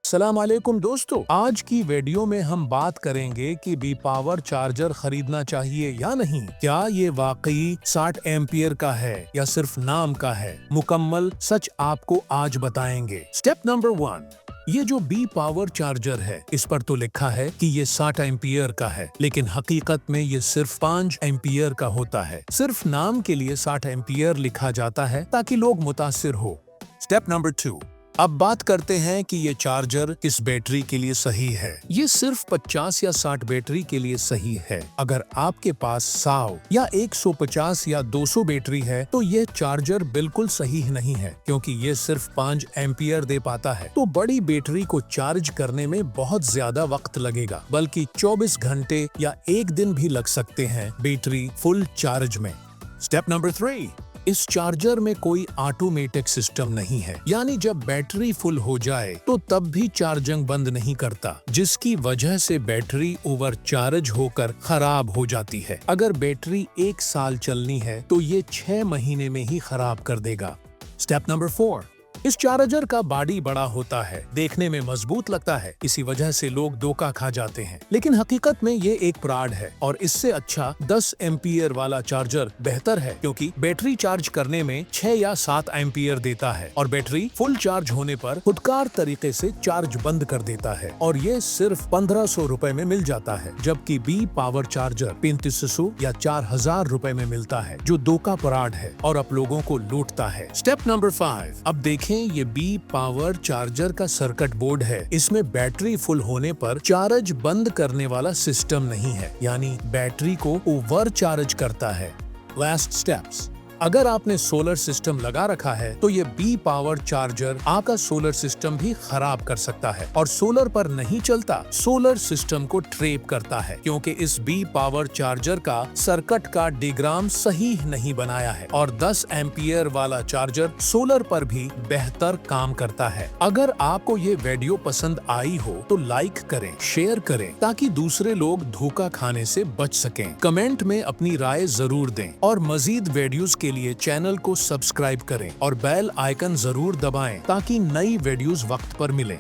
सलाम अलैकुम दोस्तों, आज की वीडियो में हम बात करेंगे कि बी पावर चार्जर खरीदना चाहिए या नहीं। क्या ये वाकई 60 एम्पियर का है या सिर्फ नाम का है? मुकम्मल सच आपको आज बताएंगे। स्टेप नंबर 1, ये जो बी पावर चार्जर है, इस पर तो लिखा है कि ये 60 एम्पियर का है, लेकिन हकीकत में ये सिर्फ 5 एम्पियर का होता है। सिर्फ नाम के लिए 60 एम्पियर लिखा जाता है ताकि लोग मुतासिर हो। स्टेप नंबर 2, अब बात करते हैं कि ये चार्जर किस बैटरी के लिए सही है। ये सिर्फ 50 या 60 बैटरी के लिए सही है। अगर आपके पास 100 या 150 या 200 बैटरी है तो ये चार्जर बिल्कुल सही नहीं है, क्योंकि ये सिर्फ 5 एम्पियर दे पाता है। तो बड़ी बैटरी को चार्ज करने में बहुत ज्यादा वक्त लगेगा, बल्कि 24 घंटे या 1 दिन भी लग सकते हैं बैटरी फुल चार्ज में। स्टेप नंबर 3, इस चार्जर में कोई ऑटोमेटिक सिस्टम नहीं है, यानी जब बैटरी फुल हो जाए तो तब भी चार्जिंग बंद नहीं करता, जिसकी वजह से बैटरी ओवर चार्ज होकर खराब हो जाती है। अगर बैटरी 1 साल चलनी है तो ये 6 महीने में ही खराब कर देगा। स्टेप नंबर 4, इस चार्जर का बॉडी बड़ा होता है, देखने में मजबूत लगता है, इसी वजह से लोग धोखा खा जाते हैं, लेकिन हकीकत में ये एक फ्रॉड है और इससे अच्छा 10 एम्पियर वाला चार्जर बेहतर है, क्योंकि बैटरी चार्ज करने में 6 या 7 एम्पियर देता है और बैटरी फुल चार्ज होने पर खुदकार तरीके से चार्ज बंद कर देता है, और ये सिर्फ 1500 रुपए में मिल जाता है, जबकि बी पावर चार्जर 3500 या 4000 रुपए में मिलता है, जो धोखा फ्रॉड है और अब लोगों को लूटता है। स्टेप नंबर 5, अब देखिए ये बी पावर चार्जर का सर्किट बोर्ड है। इसमें बैटरी फुल होने पर चार्ज बंद करने वाला सिस्टम नहीं है, यानी बैटरी को ओवर चार्ज करता है। लास्ट स्टेप्स, अगर आपने सोलर सिस्टम लगा रखा है तो ये बी पावर चार्जर आपका सोलर सिस्टम भी खराब कर सकता है, और सोलर पर नहीं चलता, सोलर सिस्टम को ट्रैप करता है, क्योंकि इस बी पावर चार्जर का सर्किट का डायग्राम सही नहीं बनाया है, और 10 एम्पियर वाला चार्जर सोलर पर भी बेहतर काम करता है। अगर आपको ये वीडियो पसंद आई हो तो लाइक करें, शेयर करें, ताकि दूसरे लोग धोखा खाने से बच सकें। कमेंट में अपनी राय जरूर दें और मजीद वीडियोस के लिए चैनल को सब्सक्राइब करें और बेल आइकन जरूर दबाएं ताकि नई वीडियोस वक्त पर मिलें।